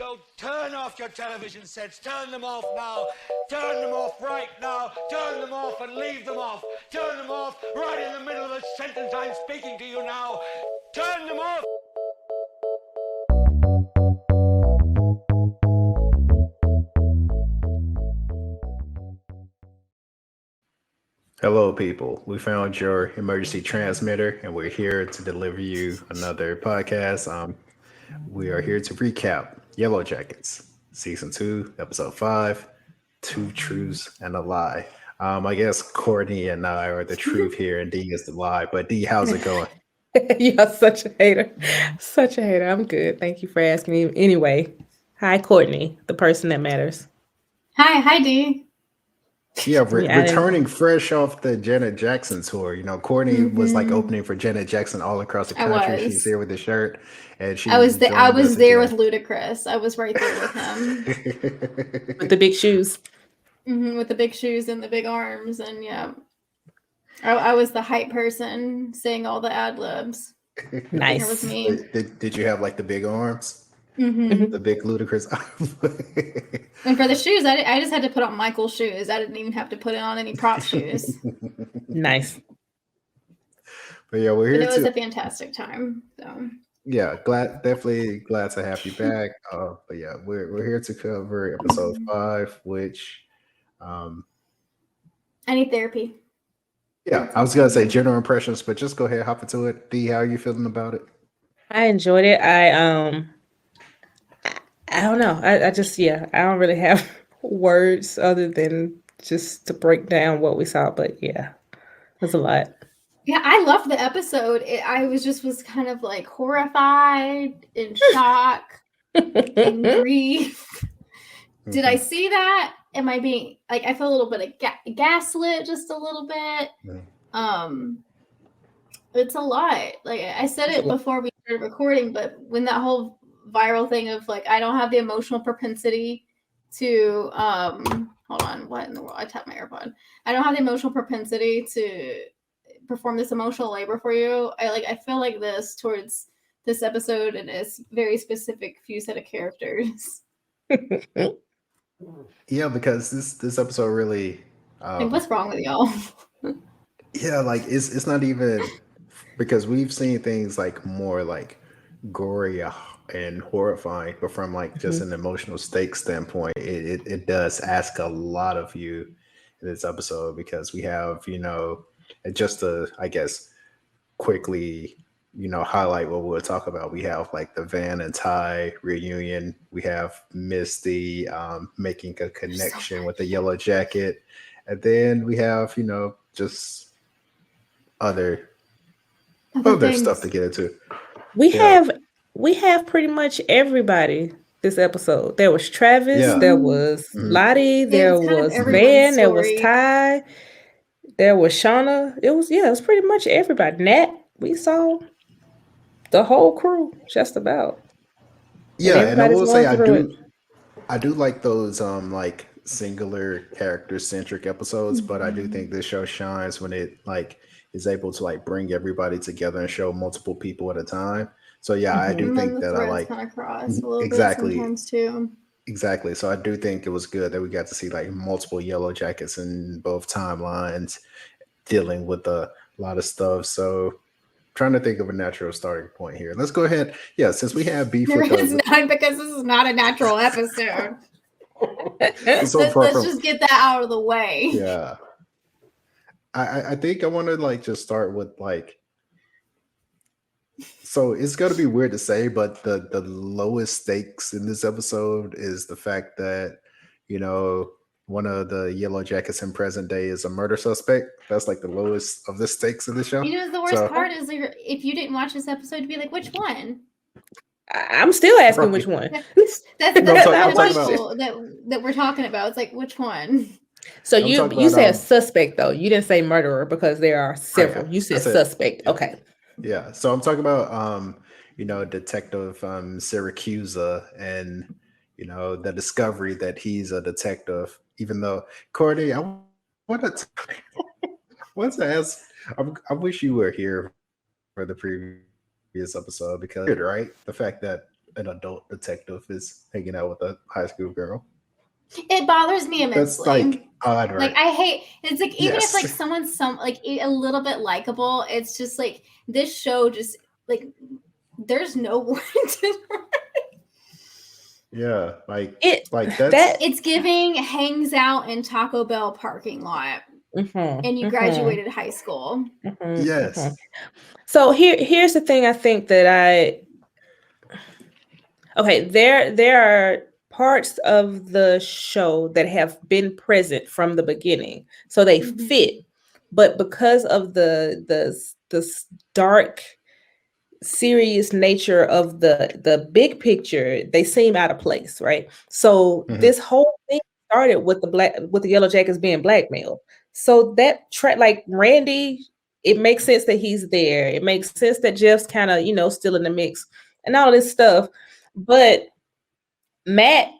So turn off your television sets. Turn them off now. Turn them off right now. Turn them off and leave them off. Turn them off right in the middle of the sentence I'm speaking to you now. Turn them off. Hello, people. We found your emergency transmitter, and we're here to deliver you another podcast. We are here to recap Yellowjackets, season 2, episode 5, Two Truths and a Lie. I guess Courtney and I are the truth here, and Dee is the lie. But Dee, how's it going? You're such a hater. Such a hater. I'm good. Thank you for asking me. Anyway, hi, Courtney, the person that matters. Hi, Dee. Yeah, Yeah, returning fresh off the Janet Jackson tour. You know, Courtney was like opening for Janet Jackson all across the country. She's here with the shirt, and she I was there. I was there with again. Ludacris. I was right there with him, with the big shoes. with the big shoes and the big arms, and yeah, I was the hype person saying all the ad libs. Nice. That was me. Did you have like the big arms? Mm-hmm. The big Ludacris. And for the shoes, I just had to put on Michael's shoes. I didn't even have to put on any prop shoes. Nice. But yeah, we're here. But it was a fantastic time. So yeah, definitely glad to have you back. But yeah, we're here to cover episode 5, which I need therapy. yeah, I was gonna say general impressions, but just go ahead, hop into it. Dee, how are you feeling about it? I enjoyed it. I don't know. I just I don't really have words other than just to break down what we saw. But yeah, there's a lot. Yeah, I loved the episode. I was kind of like horrified, in shock, in grief. Did I see that? Am I being like? I feel a little bit of gaslit, just a little bit. It's a lot. Like I said it before we started recording, but when that whole viral thing of like, I don't have the emotional propensity to hold on, what in the world? I tapped my AirPod. I don't have the emotional propensity to perform this emotional labor for you. I feel like this towards this episode and its very specific few set of characters. Yeah, because this episode really Like, what's wrong with y'all? yeah, like it's not even because we've seen things like more like gory and horrifying, but from like just an emotional stake standpoint, it does ask a lot of you in this episode because we have, just to, I guess, quickly, highlight what we'll talk about. We have like the Van and Ty reunion. We have Misty making a connection with the Yellow Jacket. And then we have, just other stuff to get into. We have pretty much everybody this episode. There was Travis, there was Lottie, there was Van, there was Ty, there was Shauna. It was pretty much everybody. Nat, we saw the whole crew just about. Yeah, and I will say I do like those like singular character centric episodes, but I do think this show shines when it like is able to like bring everybody together and show multiple people at a time. So yeah, I do think that I like kind of cross a little exactly bit sometimes too. Exactly. So I do think it was good that we got to see like multiple Yellow Jackets in both timelines dealing with a lot of stuff. So trying to think of a natural starting point here. Let's go ahead. Yeah, since we have beef with it's not because this is not a natural episode. Let's just get that out of the way. Yeah. I think I want to like just start with like, so it's going to be weird to say, but the lowest stakes in this episode is the fact that, one of the Yellow Jackets in present day is a murder suspect. That's like the lowest of the stakes in the show. The worst part is if you didn't watch this episode, to be like, which one? I'm still asking which one. That's that we're talking about. It's like, which one? So you said suspect though. You didn't say murderer because there are several. You said suspect. Yeah. Okay. Yeah. So I'm talking about Detective Syracusa and the discovery that he's a detective, even though Courtney, I want to ask, I wish you were here for the previous episode because right, the fact that an adult detective is hanging out with a high school girl. It bothers me immensely. That's like odd, right? Like I hate it's like even Yes. if like someone's like a little bit likable, it's just like this show just like there's no one to Yeah, like that it's giving hangs out in Taco Bell parking lot and you graduated high school. yes. So here's the thing I think that there are parts of the show that have been present from the beginning. So they fit. But because of the dark serious nature of the big picture, they seem out of place, right? So this whole thing started with the Yellowjackets being blackmailed. So that like Randy, it makes sense that he's there. It makes sense that Jeff's kind of, still in the mix and all this stuff. But Matt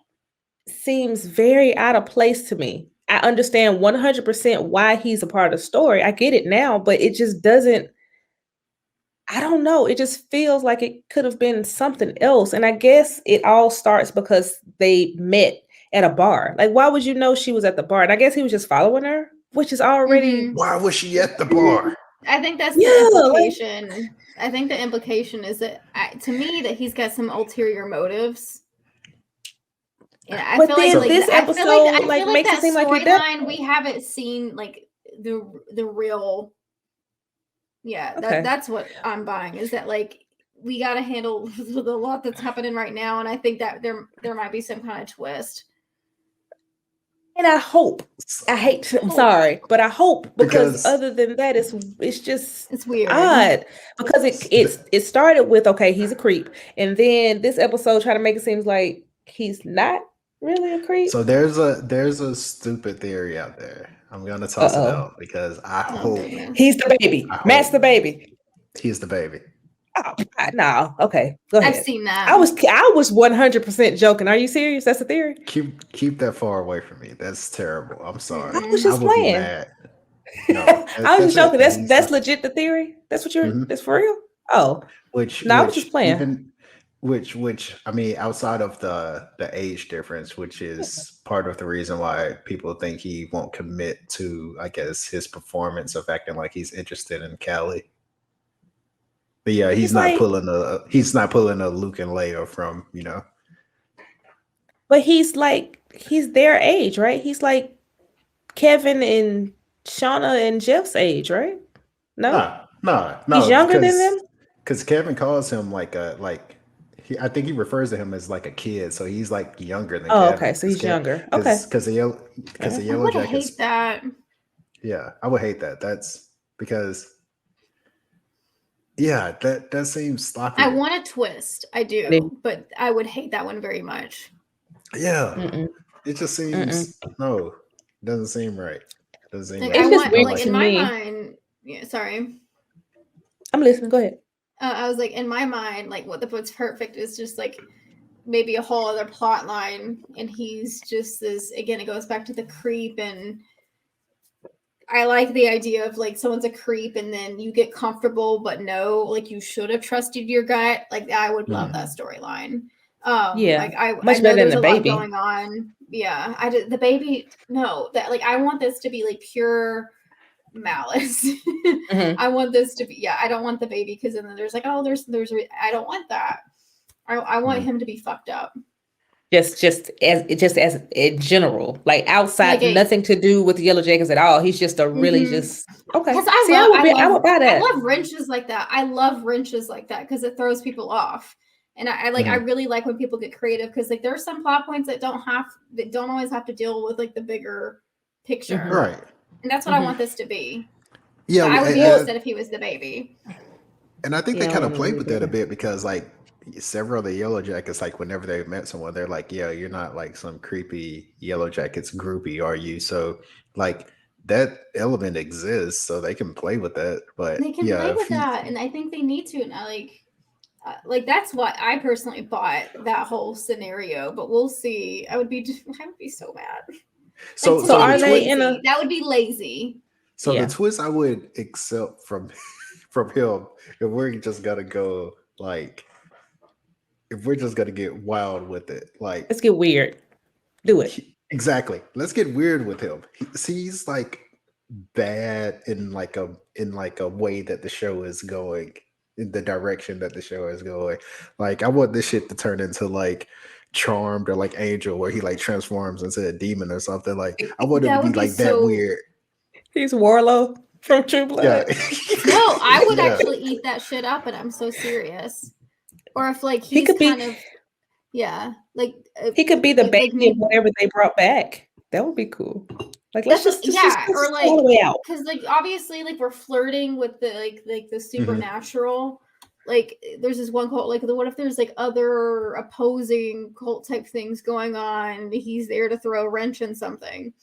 seems very out of place to me. I understand 100% why he's a part of the story. I get it now, but it just doesn't. I don't know. It just feels like it could have been something else. And I guess it all starts because they met at a bar. Like, why would you know she was at the bar? And I guess he was just following her, which is already. Why was she at the bar? I think that's the implication. I think the implication is that, to me, that he's got some ulterior motives. And I feel like this episode I feel like makes that it seem like storyline we haven't seen like the real. Yeah, that's what I'm buying. Is that like we got to handle the lot that's happening right now, and I think that there might be some kind of twist. And I hope. I'm sorry, but I hope because other than that, it's weird, odd because it started with he's a creep, and then this episode trying to make it seem like he's not really a creep. So there's a stupid theory out there. I'm gonna toss it out because I hope he's the baby. Matt's the baby. He's the baby. Oh, no. Okay, go ahead. I've seen that. I was 100% joking. Are you serious? That's a theory. Keep that far away from me. That's terrible. I'm sorry. I was just playing. Be mad. No, I was just joking. That's legit. The theory. That's what you're. That's for real. Oh, I was just playing. Which I mean, outside of the age difference, which is part of the reason why people think he won't commit to, I guess, his performance of acting like he's interested in Callie. But yeah, he's not pulling a Luke and Leia from, But he's their age, right? He's like Kevin and Shauna and Jeff's age, right? No. He's younger than them. Because Kevin calls him I think he refers to him as like a kid, so he's like younger than Kevin. Okay, so he's younger. Okay. Because the Yellowjackets. I would hate that. Yeah, I would hate that. That's because. Yeah, that seems sloppy. I want a twist. I do, but I would hate that one very much. Yeah, it just seems no, it doesn't seem right. Doesn't seem right. It's just weird in my mind. Yeah, sorry. I'm listening. Go ahead. I was like, in my mind, like what's perfect is just like maybe a whole other plot line, and he's just this. Again, it goes back to the creep and. I like the idea of like someone's a creep and then you get comfortable, but no, like you should have trusted your gut. Like I would love that storyline. Like I know there's a lot going on. Yeah, the baby. No, that like I want this to be like pure malice. I want this to be. Yeah, I don't want the baby because then there's like there's. I don't want that. I want him to be fucked up. Just as in general, like outside, nothing to do with the Yellowjackets at all. He's just a really just okay. Because I would buy that. I love wrenches like that. I love wrenches like that because it throws people off, and I really like when people get creative because like there are some plot points that don't always have to deal with like the bigger picture, right? And that's what I want this to be. Yeah, I would be upset if he was the baby. And I think they kind of played with that a bit because like. Several of the Yellowjackets, like whenever they met someone, they're like, "Yeah, you're not like some creepy Yellowjackets groupie, are you?" So, like that element exists, so they can play with that. But they can play with that, and I think they need to. And I like that's what I personally bought that whole scenario. But we'll see. I would be so mad. So are they in a? That would be lazy. So the twist I would accept from him, if we're just gonna go like. if we're just gonna get wild with it, like let's get weird. Do it. Exactly. Let's get weird with him. He's like bad in like a way that the show is going, in the direction that the show is going. Like I want this shit to turn into like Charmed or like Angel, where he like transforms into a demon or something. Like I want him to be like that weird. He's Warlow from True Blood. Yeah. No, I would actually eat that shit up, and I'm so serious. Or if like he could kind of, yeah, like he could be the baby of whatever they brought back. That would be cool. Like let's just or like all the way out, because like obviously like we're flirting with the like the supernatural. Mm-hmm. Like there's this one cult. Like what if there's like other opposing cult type things going on? He's there to throw a wrench in something.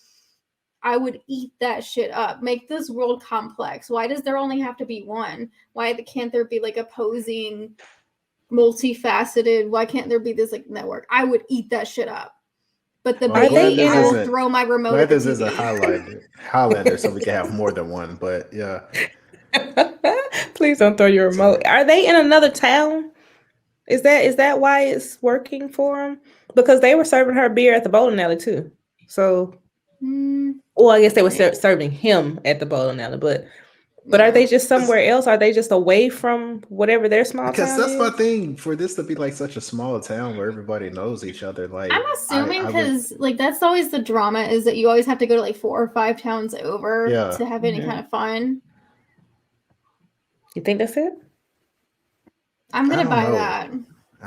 I would eat that shit up. Make this world complex. Why does there only have to be one? Why can't there be like opposing, multifaceted? Why can't there be this like network? I would eat that shit up. But the baby, I will throw my remote at the TV. This is a Highlander, so we can have more than one. But yeah. Please don't throw your remote. Are they in another town? Is that why it's working for them? Because they were serving her beer at the bowling alley too. So, well, I guess they were serving him at the bowling alley, but are they just somewhere else? Are they just away from whatever their small town is? Because that's my thing. For this to be like such a small town where everybody knows each other, like I'm assuming because like that's always the drama is that you always have to go to like 4 or 5 towns over to have any kind of fun. You think that's it? I'm gonna buy that.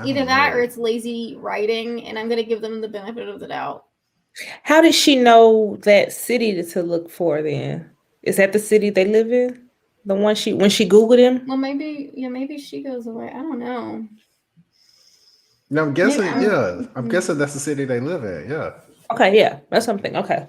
Either that or it's lazy writing, and I'm gonna give them the benefit of the doubt. How did she know that city to look for then? Is that the city they live in? The one when she Googled him? Well, maybe she goes away. I don't know. No, I'm guessing, I'm guessing that's the city they live in, yeah. Okay, yeah, that's something. Okay.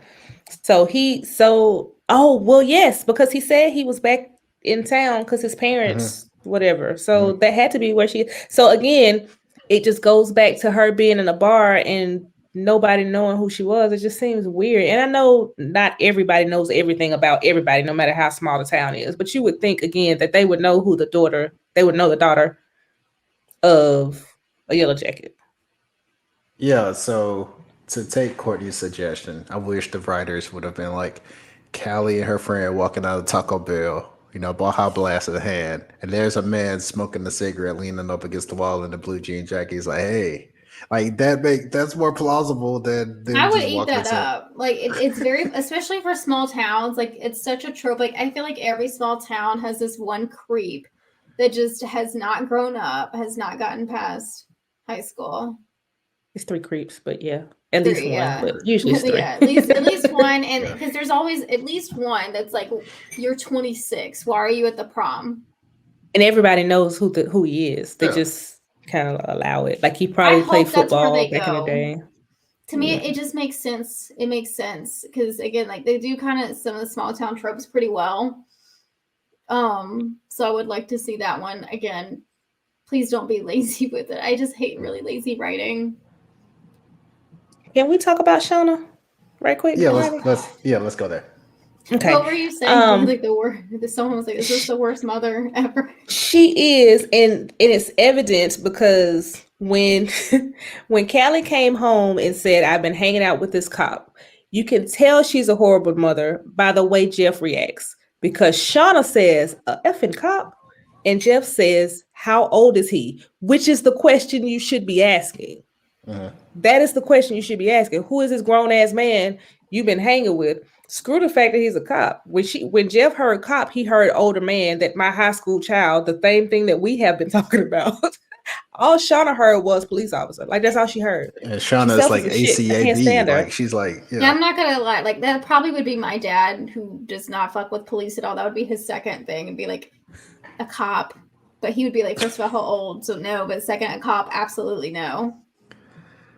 Yes, because he said he was back in town because his parents, whatever. So that had to be where she. So again, it just goes back to her being in a bar and nobody knowing who she was. It just seems weird. And I know not everybody knows everything about everybody, no matter how small the town is. But you would think again that they would know the daughter of a Yellowjacket. Yeah, so to take Courtney's suggestion, I wish the writers would have been like Callie and her friend walking out of Taco Bell, Baja Blast in hand, and there's a man smoking a cigarette leaning up against the wall in the blue jean jacket. He's like, hey. Like that's more plausible than I would eat that up. Like it's very, especially for small towns. Like it's such a trope. Like I feel like every small town has this one creep that just has not grown up, has not gotten past high school. It's 3 creeps, but yeah, at least one. But usually it's 3. Yeah, at least one, and because there's always at least one that's like, you're 26. Why are you at the prom? And everybody knows who he is. They just kind of allow it. Like he probably played football back in the day. To me, it just makes sense. It makes sense because again, like they do kind of some of the small town tropes pretty well. So I would like to see that one again. Please don't be lazy with it. I just hate really lazy writing. Can we talk about Shauna right quick? Yeah, let's go there. Okay. What were you saying? Like someone was like, "Is this the worst mother ever?" She is, and it's evident because when Callie came home and said, "I've been hanging out with this cop," you can tell she's a horrible mother by the way Jeff reacts. Because Shauna says, "A effing cop," and Jeff says, "How old is he?" Which is the question you should be asking. That is the question you should be asking. Who is this grown ass man you've been hanging with? Screw the fact that he's a cop. When Jeff heard cop, he heard older man, that my high school child, the same thing that we have been talking about. All Shauna heard was police officer. Like that's all she heard. And Shauna's like ACAB. Like she's like, yeah, I'm not gonna lie. Like that probably would be my dad, who does not fuck with police at all. That would be his second thing, and be like a cop. But he would be like, first of all, how old? So no. But second, a cop, absolutely no.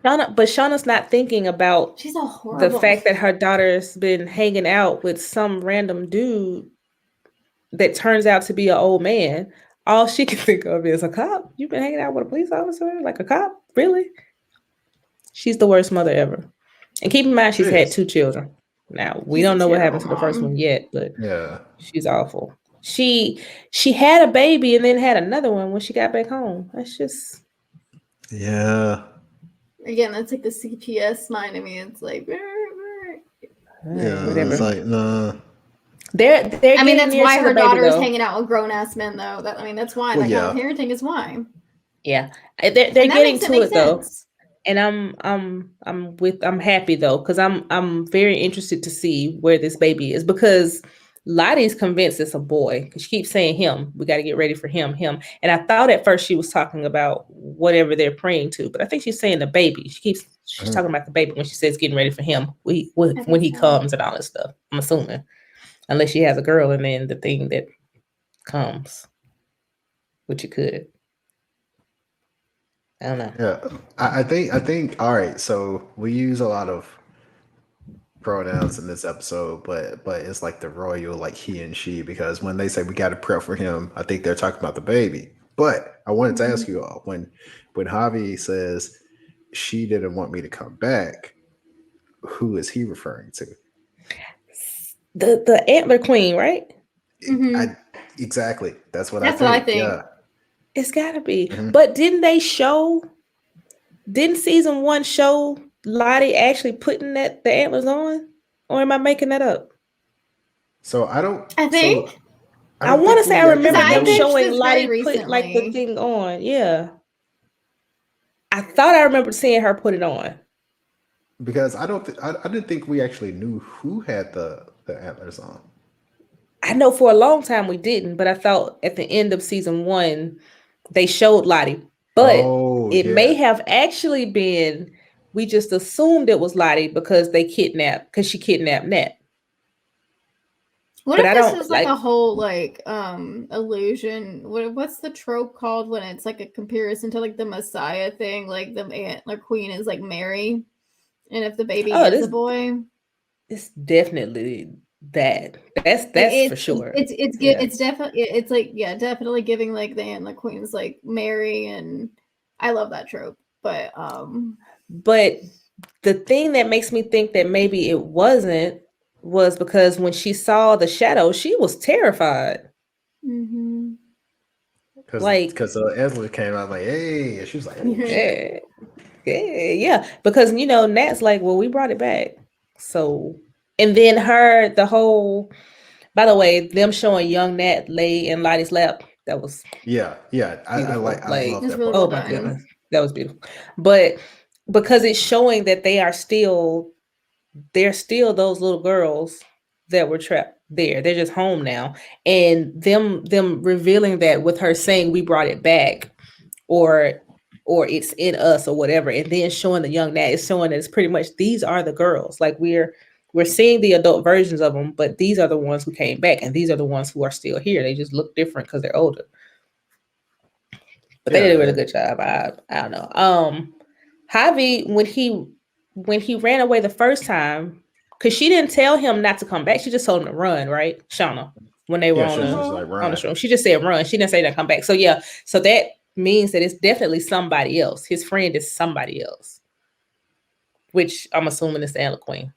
Shauna's not thinking about she's a horrible the fact that her daughter's been hanging out with some random dude that turns out to be an old man. All she can think of is a cop. You've been hanging out with a police officer? Like a cop? Really? She's the worst mother ever. And keep in mind, she's had 2 children. Now, we don't know what happened to the first one yet, but she's awful. She had a baby and then had another one when she got back home. That's just... Yeah. Again, that's like the CPS mind of me. It's like, Yeah. Whatever. It's like, nah. They're I mean, getting that's near why to her the baby daughter is though. hanging out with grown ass men, though. That's why Well, that kind of yeah. parenting is why. Yeah, they're And that getting makes it to make it though, sense. and I'm happy though because I'm very interested to see where this baby is because Lottie's convinced it's a boy because she keeps saying him. We got to get ready for him, and I thought at first she was talking about whatever they're praying to, but I think she's saying the baby. She's talking about the baby when she says getting ready for him when he comes and all that stuff. I'm assuming, unless she has a girl and then the thing that comes, which it could. I don't know. Yeah. I think. All right. So we use a lot of pronouns in this episode, but it's like the royal, like he and she, because when they say we got to prep for him, I think they're talking about the baby. But I wanted to ask you all when Javi says she didn't want me to come back, who is he referring to? The antler queen, right? Exactly. That's what That's I what I think. think. Yeah. It's gotta be. But didn't season 1 show Lottie actually putting the antlers on? Or am I making that up? So I don't. I think. So I want to say I remember I them binged showing this very Lottie put like the recently. thing on. Yeah. I thought I remembered seeing her put it on. Because I don't. I didn't think we actually knew who had the antlers on. I know for a long time we didn't, but I thought at the end of season 1 they showed Lottie. But it may have actually been we just assumed it was Lottie because she kidnapped Nat. What But if I this don't is like a whole like illusion? What's the trope called when it's like a comparison to like the Messiah thing? Like the antler queen is like Mary, and if the baby is a boy, it's definitely that. That's for sure. It's definitely it's like definitely giving like the antler queens like Mary, and I love that trope. But the thing that makes me think that maybe it wasn't was because when she saw the shadow, she was terrified. Because Ezra came out like, hey, and she was like, oh, shit. Yeah, because Nat's like, well, we brought it back. So, and then the whole, by the way, them showing young Nat lay in Lottie's lap, that was yeah. I love that. Really oh my goodness, that was beautiful. But because it's showing that they're still those little girls that were trapped there. They're just home now, and them revealing that with her saying we brought it back, or it's in us or whatever, and then showing the young Nat is showing that it's pretty much these are the girls. Like we're seeing the adult versions of them, but these are the ones who came back, and these are the ones who are still here. They just look different because they're older. But they did a really good job. I don't know. Javi, when he ran away the first time, because she didn't tell him not to come back. She just told him to run, right? Shauna, when they were on the stream. She just said run. She didn't say to come back. So yeah, so that means that it's definitely somebody else. His friend is somebody else. Which I'm assuming is the Antler Queen.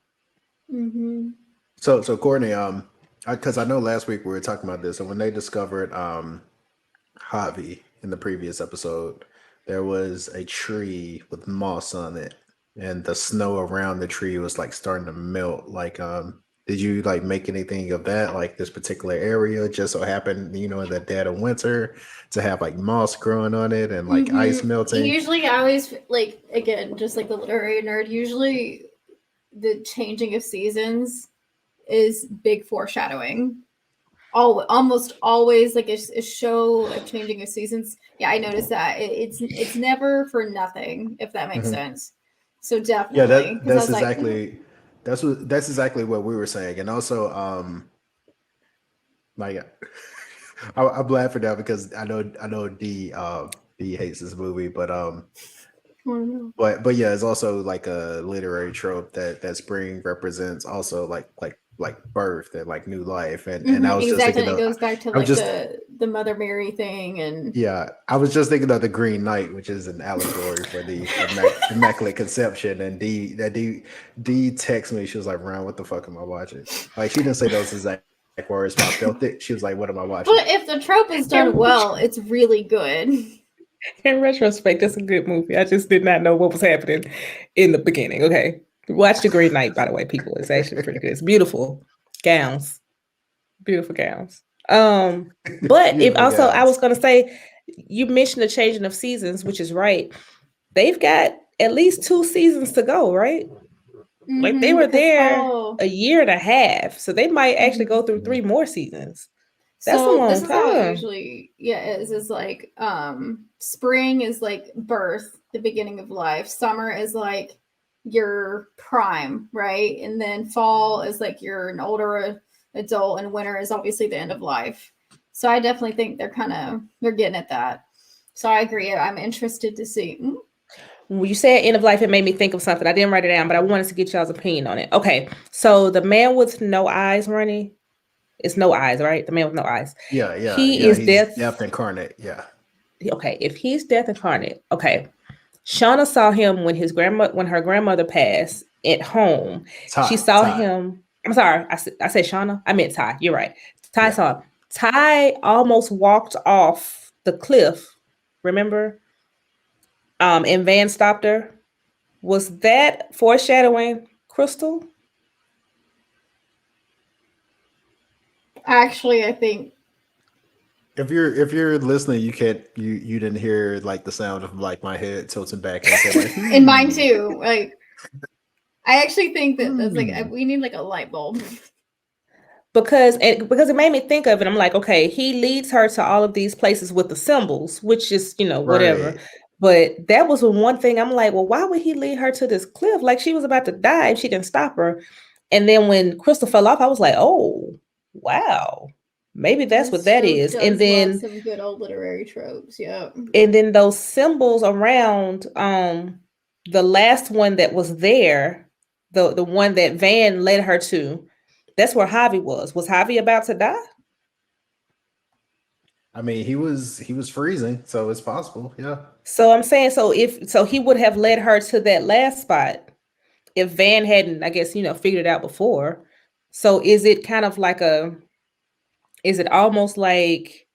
So Courtney, because I know last week we were talking about this, and when they discovered Javi in the previous episode, there was a tree with moss on it, and the snow around the tree was like starting to melt. Like, did you like make anything of that? Like this particular area just so happened, in the dead of winter, to have like moss growing on it and like ice melting. Usually, I always like again, just like the literary nerd. Usually, the changing of seasons is big foreshadowing. Almost always like a show of changing of seasons. Yeah, I noticed that it's never for nothing, if that makes sense. So definitely, that's exactly what we were saying, and also like I'm laughing now because I know D hates this movie, but yeah, it's also like a literary trope that spring represents also like birth and like new life, and I was just thinking it goes back to like the Mother Mary thing, and I was just thinking of the Green Knight, which is an allegory for the Immaculate Conception. And D texted me, she was like, "Ron, what the fuck am I watching?" Like she didn't say those exact words, but I felt it. She was like, "What am I watching?" But if the trope is done well, it's really good. In retrospect, it's a good movie. I just did not know what was happening in the beginning. Okay. Watch The Green Knight, by the way, people. It's actually pretty good. It's beautiful gowns. Beautiful gowns. But if also I was gonna say, you mentioned the changing of seasons, which is right. They've got at least 2 seasons to go, right? Like they were there a year and a half, so they might actually go through 3 more seasons. That's a long this is time. how it usually is like spring is like birth, the beginning of life. Summer is like your prime, right? And then fall is like you're an older adult, and winter is obviously the end of life. So I definitely think they're getting at that. So I agree. I'm interested to see. When you said end of life, it made me think of something. I didn't write it down, but I wanted to get y'all's opinion on it. Okay, so the man with no eyes, Ronnie, it's no eyes, right? The man with no eyes. Yeah. He is death incarnate. Yeah. Okay, if he's death incarnate, okay. Shauna saw him when her grandmother passed at home. She saw him. I'm sorry, I said Shauna. I meant Ty. You're right. Ty saw him. Ty almost walked off the cliff. Remember? And Van stopped her. Was that foreshadowing Crystal? Actually, I think if you're listening, you didn't hear like the sound of like my head tilting back and like, and mine too. Like, I actually think that's like we need like a light bulb. Because it made me think of it. I'm like, okay, he leads her to all of these places with the symbols, which is, whatever. Right. But that was one thing I'm like, well, why would he lead her to this cliff? Like she was about to die if she didn't stop her. And then when Crystal fell off, I was like, oh, wow. Maybe that's what that is. And then some good old literary tropes. Yeah. And then those symbols around the last one that was there, the one that Van led her to, that's where Javi was. Was Javi about to die? I mean, he was freezing, so it's possible. Yeah. So I'm saying, so he would have led her to that last spot if Van hadn't, I guess, figured it out before. So is it kind of like is it almost like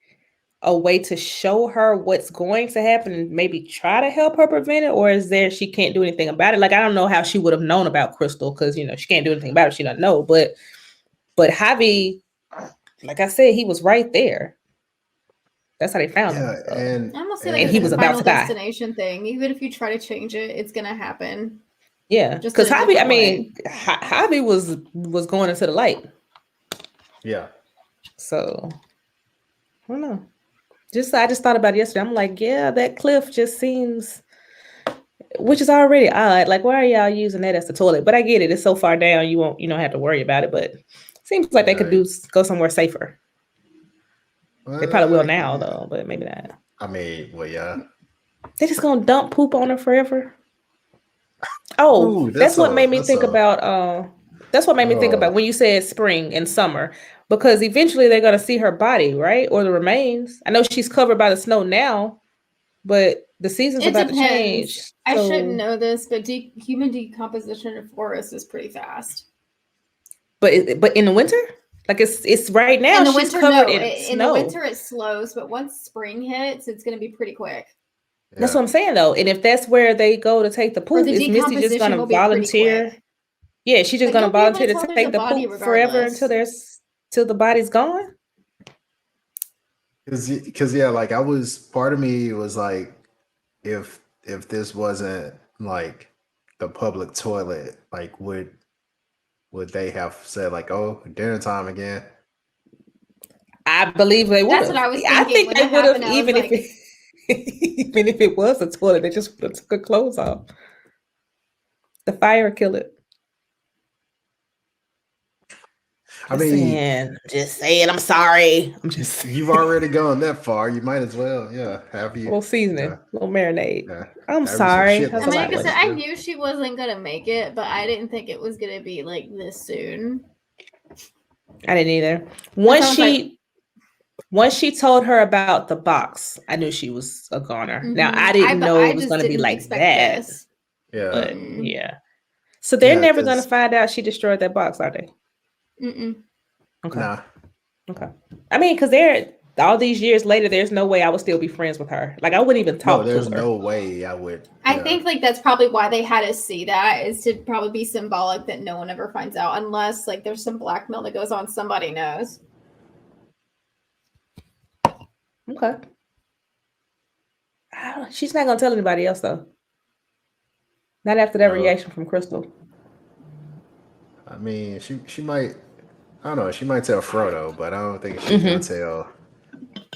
a way to show her what's going to happen and maybe try to help her prevent it? Or is there, she can't do anything about it? Like, I don't know how she would have known about Crystal because, she can't do anything about it. She doesn't know. But Javi, like I said, he was right there. That's how they found him. So. And I almost feel like he was about to die. Destination thing. Even if you try to change it, it's gonna happen. Yeah, because Javi was going into the light. Yeah. So I don't know. I just thought about it yesterday. I'm like, yeah, that cliff just seems, which is already odd. Like, why are y'all using that as the toilet? But I get it. It's so far down, you don't have to worry about it. But it seems like they could go somewhere safer. They probably will now, though, but maybe not. I mean, well, yeah. They're just gonna dump poop on her forever. Oh, that's what made me think about. That's what made me think about when you said spring and summer, because eventually they're gonna see her body, right, or the remains. I know she's covered by the snow now, but the season's about to change. I shouldn't know this, but human decomposition in forests is pretty fast. But in the winter. Like it's right now. In the she's winter, covered no. in snow. In the winter, it slows, but once spring hits, it's going to be pretty quick. Yeah. That's what I'm saying, though. And if that's where they go to take the poop, is Misty just going to volunteer? Yeah, she's just going to volunteer to take the poop forever until the body's gone. Because like part of me was like, if this wasn't like the public toilet, like would they have said like, oh, dinner time again? I believe they would. That's what I was thinking. I think they would have, even if it was a toilet, they just took her clothes off. The fire killed it. I mean, just saying. I'm sorry. You've already gone that far. You might as well, have you. A little seasoning, a little marinade. Yeah. I'm sorry. I mean, like I said, I knew she wasn't gonna make it, but I didn't think it was gonna be like this soon. I didn't either. Once she told her about the box, I knew she was a goner. Mm-hmm. Now I didn't know it was going to be like that. This. Yeah, but yeah. So they're never going to find out she destroyed that box, are they? Mm-mm. Okay. Nah. Okay. I mean, because they're all these years later, there's no way I would still be friends with her. Like, I wouldn't even talk to her. There's no way I would. I think like that's probably why they had us see that, is to probably be symbolic that no one ever finds out, unless like there's some blackmail that goes on, somebody knows. Okay. She's not gonna tell anybody else though. Not after that reaction from Crystal. I mean, she might. I don't know. She might tell Frodo, but I don't think she's gonna tell.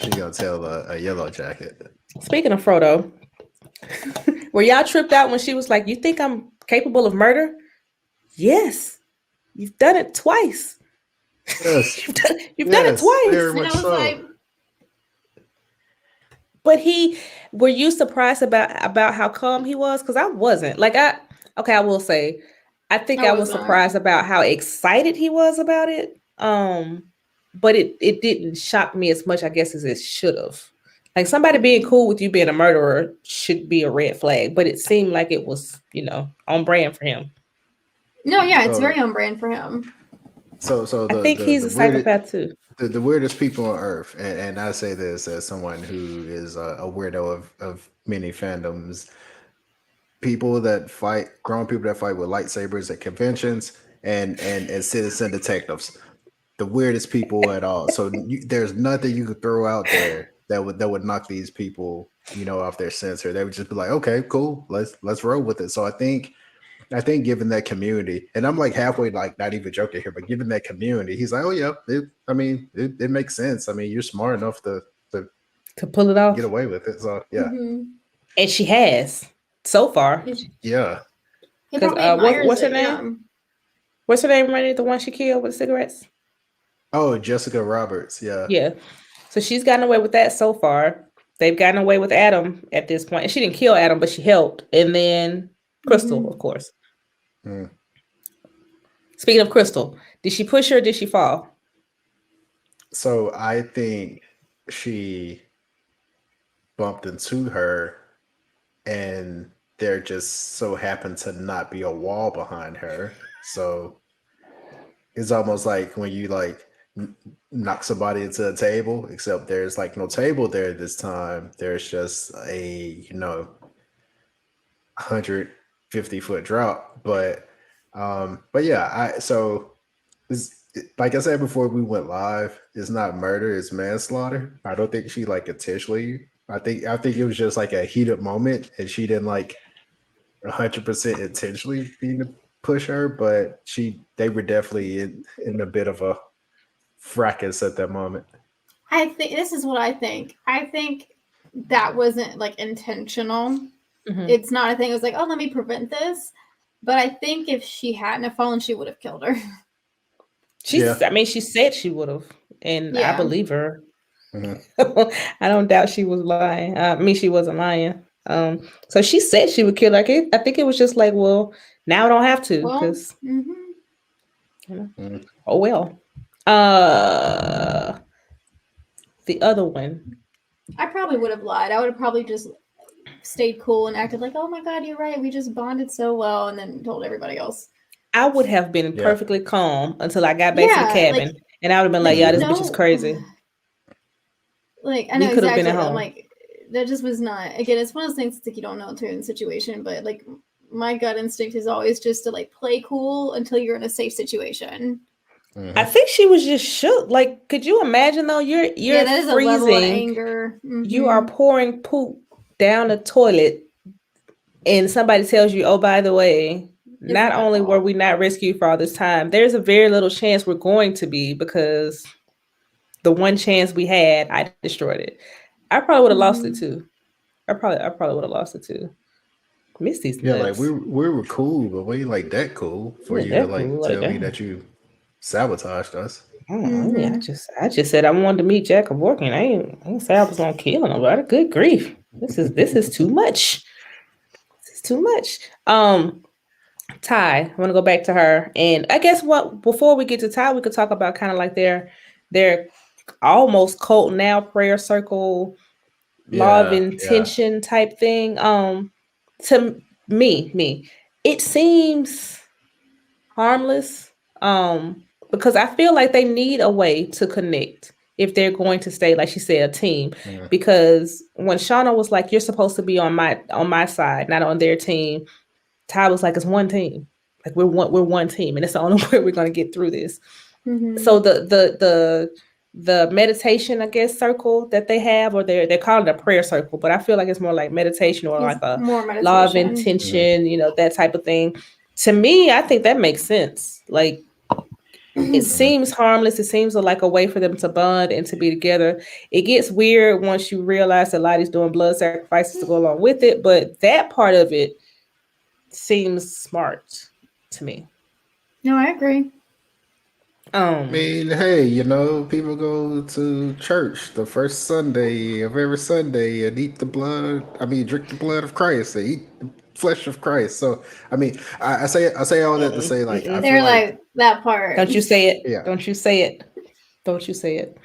She's gonna tell a Yellowjacket. Speaking of Frodo, were y'all tripped out when she was like, "You think I'm capable of murder?" Yes, you've done it twice. Yes, you've done it twice. Very much so. Like, but were you surprised about how calm he was? Because I wasn't. Like, I will say, I think I was surprised about how excited he was about it. But it didn't shock me as much, I guess, as it should have. Like, somebody being cool with you being a murderer should be a red flag, but it seemed like it was, on brand for him. No, yeah, it's very on brand for him. So I think he's a psychopath too. The weirdest people on earth, and I say this as someone who is a weirdo of many fandoms. People that fight, grown people that fight with lightsabers at conventions, and citizen detectives, the weirdest people at all. So there's nothing you could throw out there that would knock these people, off their censor. They would just be like, okay, cool, let's roll with it. So I think given that community, and I'm like halfway, like not even joking here, but given that community, he's like, oh yeah, it makes sense. I mean, you're smart enough to pull it off, get away with it. So yeah, and she has so far. Yeah. What's her name? What's her name? Right, the one she killed with the cigarettes. Oh, Jessica Roberts. Yeah. Yeah. So she's gotten away with that so far. They've gotten away with Adam at this point. And she didn't kill Adam, but she helped. And then Crystal, of course. Speaking of Crystal, did she push her or did she fall? So I think she bumped into her and there just so happened to not be a wall behind her. So it's almost like when you like knock somebody into a table, except there's like no table there this time. There's just a 150-foot drop. But yeah, like I said before we went live, it's not murder, it's manslaughter. I don't think she like intentionally. I think it was just like a heated moment, and she didn't like 100% intentionally mean to push her, but they were definitely in a bit of a fracas at that moment. I think this is what I think. I think that wasn't like intentional. It's not a thing. It was like, oh, let me prevent this. But I think if she hadn't have fallen, she would have killed her. I mean, she said she would have, and I believe her. I don't doubt she was lying. She wasn't lying. So she said she would kill her. I think it was just like, well, now I don't have to because, oh well. The other one, I probably would have lied. I would have probably just stayed cool and acted like, oh my god, you're right, we just bonded so well, and then told everybody else. I would have been perfectly calm until I got back to the cabin, and I would have been like, yeah, this bitch is crazy. Like, I know exactly. I'm like, that just was not. Again, it's one of those things that's like you don't know until you're in the situation, but like my gut instinct is always just to like play cool until you're in a safe situation. I think she was just shook. Like, could you imagine though? You're that is freezing. A level of anger. You are pouring poop down the toilet, and somebody tells you, "Oh, by the way, not only were we not rescued for all this time, there's a very little chance we're going to be because the one chance we had, I destroyed it." I probably would have lost it too. I probably would have lost it too. Miss these nuts. Yeah, like we were cool, but we like that cool for you to like tell me that you sabotaged us. I just said I wanted to meet Jack Kevorkian. I ain't say I was gonna kill nobody. Good grief. This is too much. This is too much. Ty, I want to go back to her. And I guess before we get to Ty, we could talk about kind of like their almost cult now prayer circle, law of intention type thing. To me, it seems harmless. Because I feel like they need a way to connect. if they're going to stay, like she said, a team. Yeah. Because when Shauna was like, "You're supposed to be on my side, not on their team," Ty was like, "It's one team. Like we're one team, and it's the only way we're going to get through this." Mhm. So the meditation, I guess, circle that they have, or they're calling it a prayer circle, but I feel like it's more like meditation or It's like a more law of meditation. intention, you know, that type of thing. To me, I think that makes sense. Like it seems harmless. It seems like a way for them to bond and to be together. It gets weird once you realize that Lottie's doing blood sacrifices to go along with it, but that part of it seems smart to me. No, I agree. I mean, hey, you know, people go to church the first Sunday of every Sunday and eat the blood. I mean, drink the blood of Christ. They eat the flesh of Christ. So, I mean, I say all that to say, like, I They're feel like that part. Don't you say it. Yeah. Don't you say it. Don't you say it.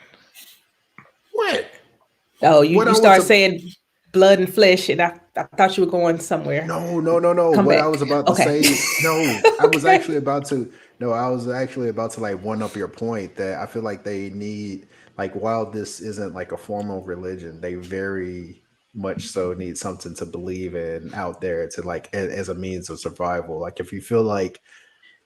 What? Oh, you What I was start a- saying blood and flesh, and I thought you were going somewhere. No. Come What back. I was about to Okay. say, no, I was actually about to. No, I was actually about to like one up your point that I feel like they need, like, while this isn't like a formal religion, they very much so need something to believe in out there to like as a means of survival. Like if you feel like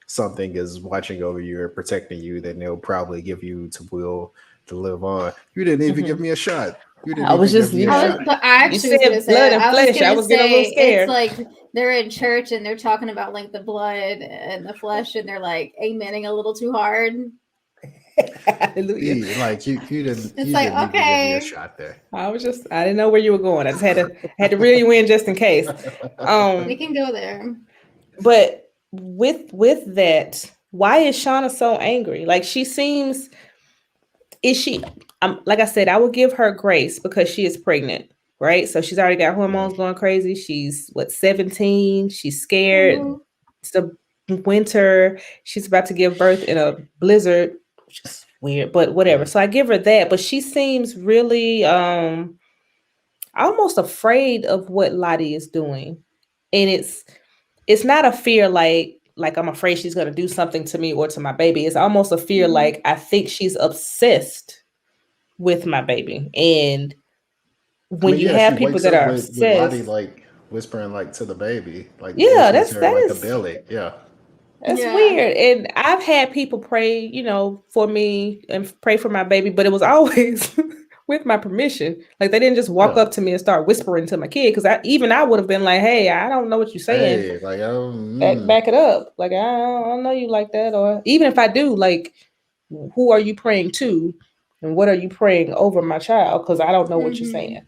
something is watching over you or protecting you, then they'll probably give you to will to live on. You didn't even give me a shot. You didn't I was even just, give me you a know, shot. But I you actually was said gonna say blood that. and I was flesh. I gonna was getting a little say scared. it's like they're in church and they're talking about like the blood and the flesh, and they're like amening a little too hard. Hallelujah. See, like you didn't It's you like, didn't even give me a okay. shot there. I didn't know where you were going. I just had to reel you in just in case. We can go there. But with that, why is Shauna so angry? Like she seems, is she? Like I said, I would give her grace because she is pregnant, right? So she's already got hormones going crazy. She's 17. She's scared. Mhm. It's the winter. She's about to give birth in a blizzard, which is weird, but whatever. So I give her that. But she seems really almost afraid of what Lottie is doing, and it's not a fear like I'm afraid she's gonna do something to me or to my baby. It's almost a fear like I think she's obsessed with my baby. And I when mean, you yeah, she have people wakes that up are with Lottie obsessed, like whispering like to the baby, like yeah, whispering to her that like a is belly. Yeah. that's Yeah. weird. And I've had people pray, for me and pray for my baby, but it was always with my permission. Like they didn't just walk Yeah. up to me and start whispering to my kid because I would have been like, "Hey, I don't know what you're saying. Hey, like Back it up. Like I don't know you like that." Or even if I do, like, who are you praying to, and what are you praying over my child? Because I don't know what you're saying.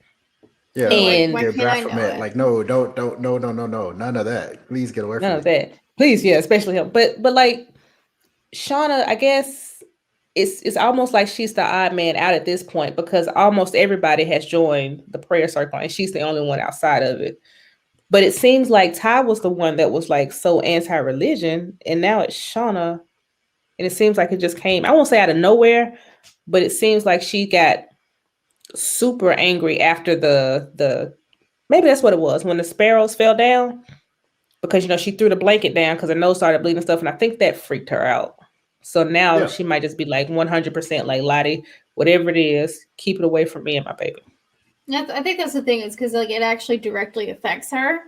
yeah, Like, like And why get can't I know Baphomet. it? Like no, don't, no, none of that. Please get away from none me. of that. Please, yeah, especially him. But like Shauna, I guess it's almost like she's the odd man out at this point because almost everybody has joined the prayer circle and she's the only one outside of it. But it seems like Ty was the one that was like so anti-religion, and now it's Shauna, and it seems like it just came, I won't say out of nowhere, but it seems like she got super angry after the maybe that's what it was when the sparrows fell down because she threw the blanket down because her nose started bleeding and stuff, and I think that freaked her out. So now Yeah. she might just be like 100% like Lottie, whatever it is, keep it away from me and my baby. I think that's the thing, is because like it actually directly affects her.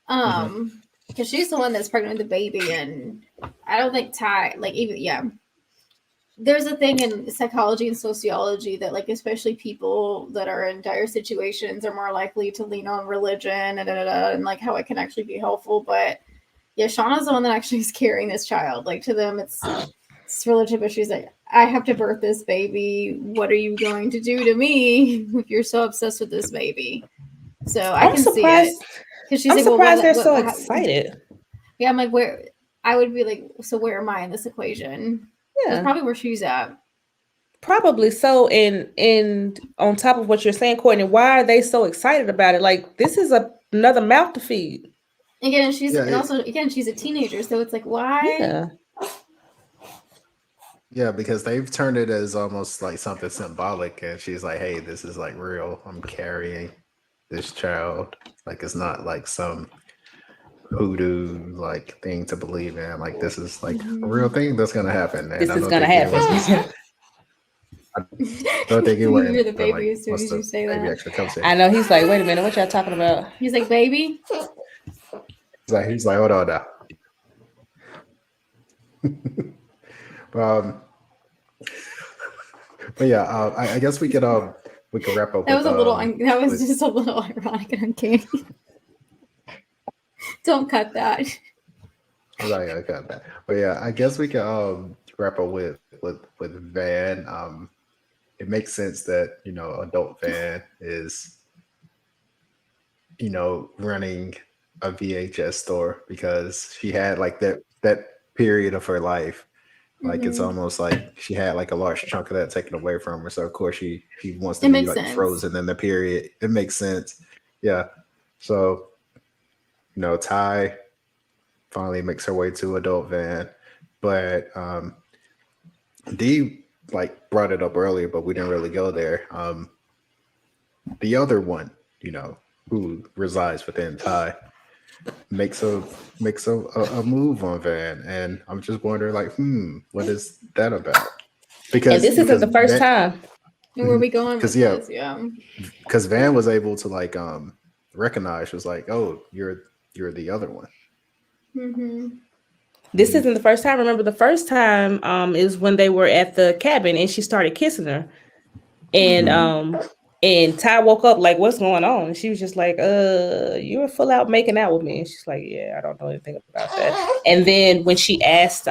Because she's the one that's pregnant with the baby, and I don't think Ty, like, even there's a thing in psychology and sociology that, like, especially people that are in dire situations are more likely to lean on religion and like how it can actually be helpful. But yeah, Shauna's the one that actually is carrying this child. Like, to them, it's religion, but she's like, I have to birth this baby. What are you going to do to me if you're so obsessed with this baby? So I can see it. Because she's I'm like, surprised they're so how, excited. yeah, I'm like, where? I would be like, so where am I in this equation? Yeah, that's probably where she's at. Probably so. And on top of what you're saying, Courtney, why are they so excited about it? Like, this is another mouth to feed. Again, she's a teenager, so it's like, why? Yeah, because they've turned it as almost like something symbolic, and she's like, "Hey, this is like real. I'm carrying this child. Like it's not like some hoodoo like thing to believe in. Like this is like a real thing that's gonna happen." And This I is don't gonna think happen. don't think you went. You're the baby Like, as soon once as the you say baby that. actually comes in. I know he's like, wait a minute, what y'all talking about? He's like, baby. He's like, hold on now. But yeah, I guess we could wrap up. That was a little. That was with, just a little ironic and uncanny. Don't cut that. I'm not gonna cut that. But yeah, I guess we can wrap up with Van. It makes sense that adult Van is running a VHS store because she had like that period of her life. Like it's almost like she had like a large chunk of that taken away from her. So of course she wants to be like frozen in the period. It makes sense. Yeah. So Ty finally makes her way to adult Van. But Dee like brought it up earlier, but we didn't really go there. The other one, who resides within Ty, makes a move on Van, and I'm just wondering, like, what is that about? And this isn't the first time. Where are we going with this? Yeah, because Van was able to like recognize, was like, oh, you're the other one. This isn't the first time. Remember, the first time is when they were at the cabin and she started kissing her, and Ty woke up like, what's going on? And she was just like, you were full out making out with me. And she's like, yeah, I don't know anything about that. And then when she asked,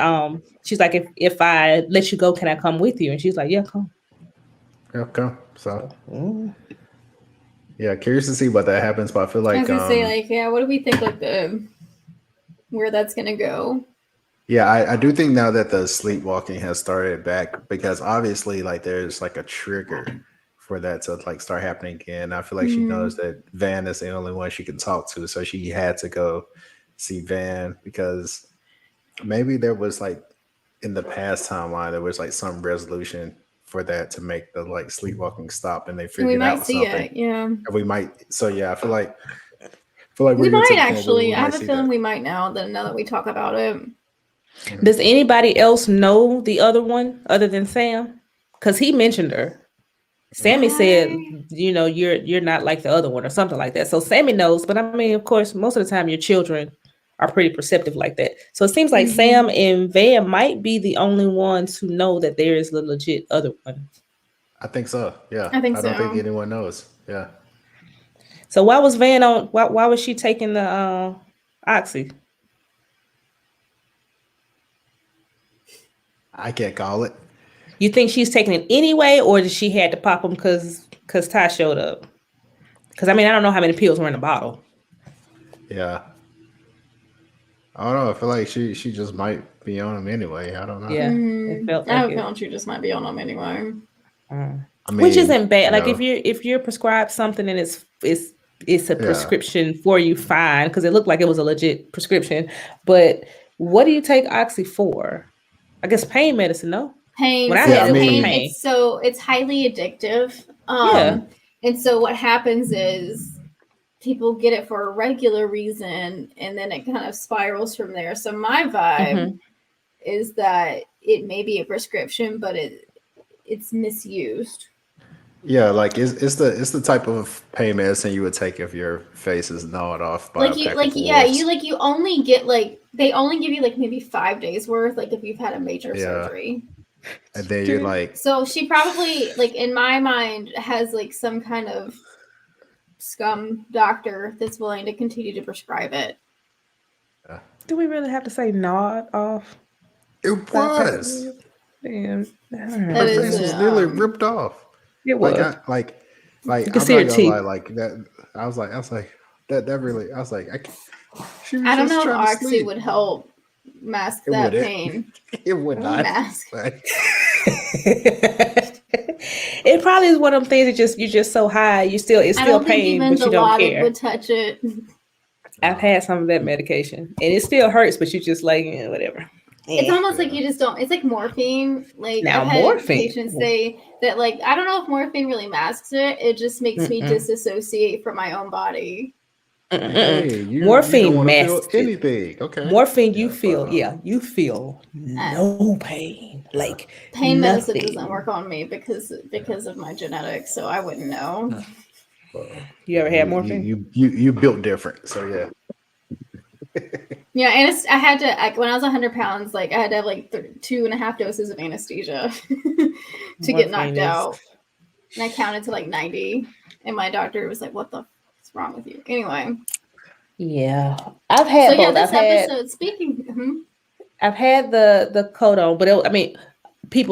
she's like, if I let you go, can I come with you? And she's like, yeah, come. Yeah, come. So, yeah, curious to see what that happens. But I feel like I was gonna say, like, yeah, what do we think, like where that's gonna go? Yeah, I do think now that the sleepwalking has started back, because obviously, like, there's like a trigger for that to like start happening again. I feel like she knows that Van is the only one she can talk to, so she had to go see Van, because maybe there was like in the past timeline there was like some resolution for that to make the like sleepwalking stop, and they figured out something. We might. So yeah, I feel like we might actually. I have a feeling we might now that we talk about it. Does anybody else know the other one other than Sam? Because he mentioned her. Sammy said, you're not like the other one or something like that. So Sammy knows, but I mean, of course, most of the time your children are pretty perceptive like that. So it seems like Sam and Van might be the only ones who know that there is the legit other one. I think so. Yeah. I don't think anyone knows. Yeah. So why was Van on? Why was she taking the oxy? I can't call it. You think she's taking it anyway, or did she had to pop them because Ty showed up? Because I mean, I don't know how many pills were in the bottle. Yeah. I don't know. I feel like she just might be on them anyway. I don't know. Yeah, it felt like I have a feeling she just might be on them anyway. I mean, which isn't bad. Like if you're prescribed something and it's a prescription for you, fine, because it looked like it was a legit prescription. But what do you take oxy for? I guess pain medicine, no? Pain. When I had pain. It's highly addictive. And so what happens is people get it for a regular reason, and then it kind of spirals from there. So my vibe is that it may be a prescription, but it's misused. Yeah, like it's the type of pain medicine you would take if your face is gnawed off by you only get they only give you like maybe 5 days worth, like if you've had a major surgery. And then you're like, so she probably, like, in my mind, has like some kind of scum doctor that's willing to continue to prescribe it. Do we really have to say gnawed off? It was. Damn, her face was nearly ripped off. It was like you can see her teeth. Like that. I was like that really. I was like, I don't know if oxy would help mask that pain. It would not mask. It probably is one of them things that you're just so high, it's still pain, but you don't care. Would touch it. I've had some of that medication, and it still hurts, but you just like, whatever. It's almost like you just don't. It's like morphine. Like, now, I've had patients say that, like, I don't know if morphine really masks it. It just makes me disassociate from my own body. Hey, you don't Morphine want to feel masks it. anything. Okay. Morphine, Yeah, you feel no pain, like pain medicine nothing. doesn't work on me because of my genetics, so I wouldn't know. You ever had morphine? You built different, so yeah. Yeah, and I had to when I was 100 pounds, like I had to have like 2.5 doses of anesthesia to get knocked out. And I counted to like 90, and my doctor was like, "What the what's wrong with you?" Anyway. Yeah, I've had both. This episode. Speaking, I've had the codone, but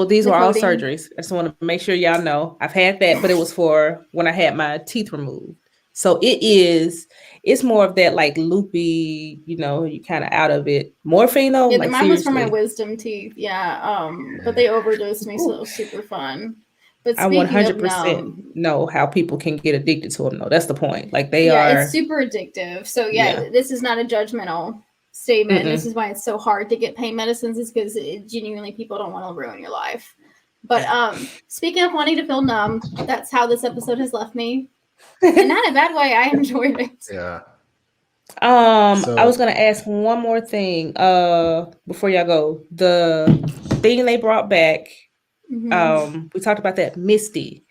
these were all coding. surgeries. I just want to make sure y'all know I've had that, but it was for when I had my teeth removed. So it's more of that like loopy, you kind of out of it. Morphine though, yeah, like mine seriously. was for my wisdom teeth. Yeah, but they overdosed me, so it was super fun. But I 100% know how people can get addicted to them though. That's the point. Like it's super addictive. So this is not a judgmental statement. Mm-mm. This is why it's so hard to get pain medicines, is because genuinely people don't want to ruin your life. But speaking of wanting to feel numb, that's how this episode has left me. And not in a bad way. I enjoyed it. Yeah. I was gonna ask one more thing before y'all go. The thing they brought back, we talked about that. Misty.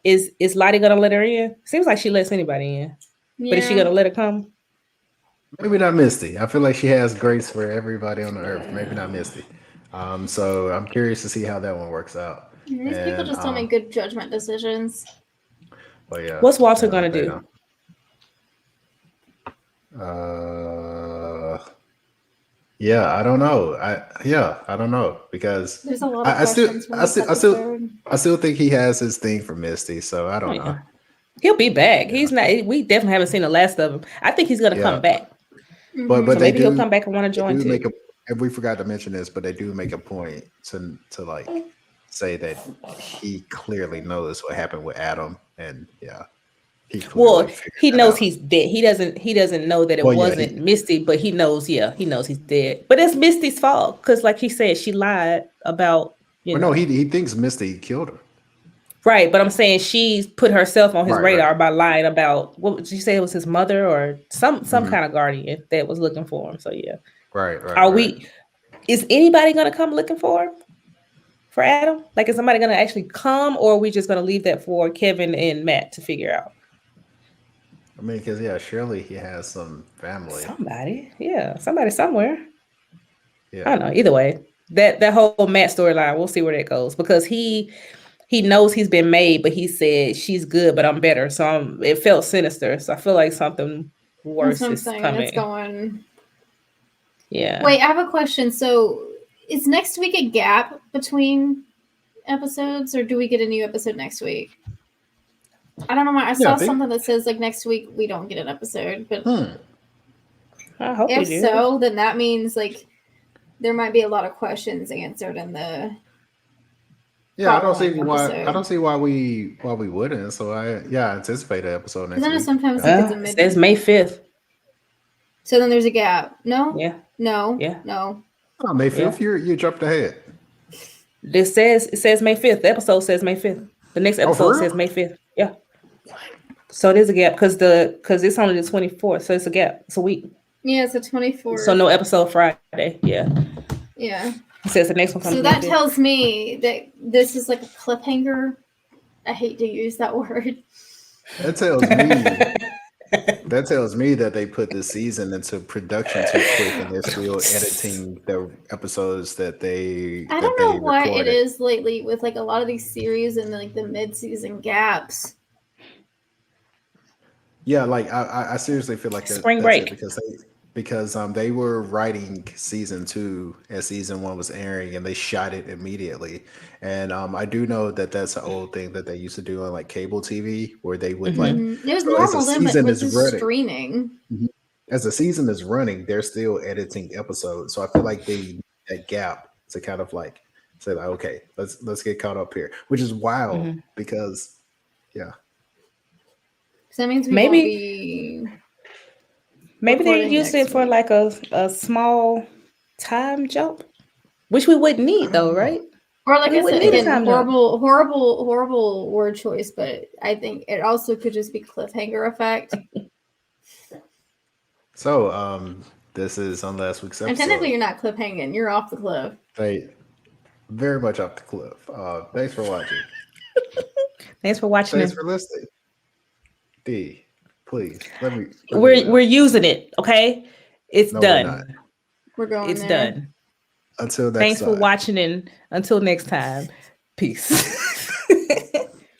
Is Lottie gonna let her in? Seems like she lets anybody in. Yeah. But is she gonna let her come? Maybe not Misty. I feel like she has grace for everybody on the earth. Maybe not Misty. So I'm curious to see how that one works out. These people just don't make good judgment decisions. But yeah. What's Walter gonna do? Yeah, I don't know. I don't know, because there's a lot of questions. I still think he has his thing for Misty, so I don't know. He'll be back. He's not. We definitely haven't seen the last of him. I think he's gonna come back. But so maybe he'll come back and want to join too. And we forgot to mention this, but they do make a point to like say that he clearly knows what happened with Adam, and he knows he's dead. He doesn't know that it wasn't Misty, but he knows he's dead. But it's Misty's fault, because like he said, she lied about no, he thinks Misty killed her. Right, but I'm saying she's put herself on his radar by lying about, what did you say, it was his mother or some kind of guardian that was looking for him. So yeah. Right. Is anybody gonna come looking for him? For Adam? Like, is somebody gonna actually come, or are we just gonna leave that for Kevin and Matt to figure out? I mean, because surely he has some family. Somebody somewhere. Yeah. I don't know. Either way, that whole Matt storyline, we'll see where that goes, because he knows he's been made, but he said she's good, but I'm better. So it felt sinister. So I feel like something worse is coming. It's going. Yeah. Wait, I have a question. So is next week a gap between episodes, or do we get a new episode next week? I don't know why I saw something that says like next week we don't get an episode, but I hope if so, then that means like there might be a lot of questions answered in the. Yeah, I don't see why we wouldn't. So I anticipate an episode next week. Sometimes it says May 5th. So then there's a gap. No? Yeah. No. Yeah. No. Oh, May 5th, you jumped ahead. It says May 5th. The episode says May 5th. The next episode says May 5th. Yeah. So there's a gap because it's only the 24th. So it's a gap. It's a week. Yeah, it's a 24th. So no episode Friday. Yeah. Yeah. It says the next one comes. So that tells me that this is like a cliffhanger. I hate to use that word. That tells me that they put this season into production too quick, and they're still editing the episodes that they. I don't know what it is lately with like a lot of these series and like the mid-season gaps. Yeah, like I seriously feel like spring break, because they were writing season 2 as season 1 was airing, and they shot it immediately. And I do know that that's an old thing that they used to do on like cable TV, where they would like it was normal then, but with just streaming. As the season is running, they're still editing episodes. So I feel like they need that gap to kind of like say like, okay, let's get caught up here, which is wild because So that means maybe they used it for like a small time jump, which we wouldn't need though, right? Or like I said, again, horrible word choice, but I think it also could just be cliffhanger effect. So, this is on last week's And episode. technically, you're not cliff hanging. You're off the cliff. Hey, very much off the cliff. Thanks for watching. Thanks for watching. Thanks for listening. D, please let me. We're using it. Okay, it's done. We're going. It's there. done. Until next Thanks time. for watching, and until next time, peace.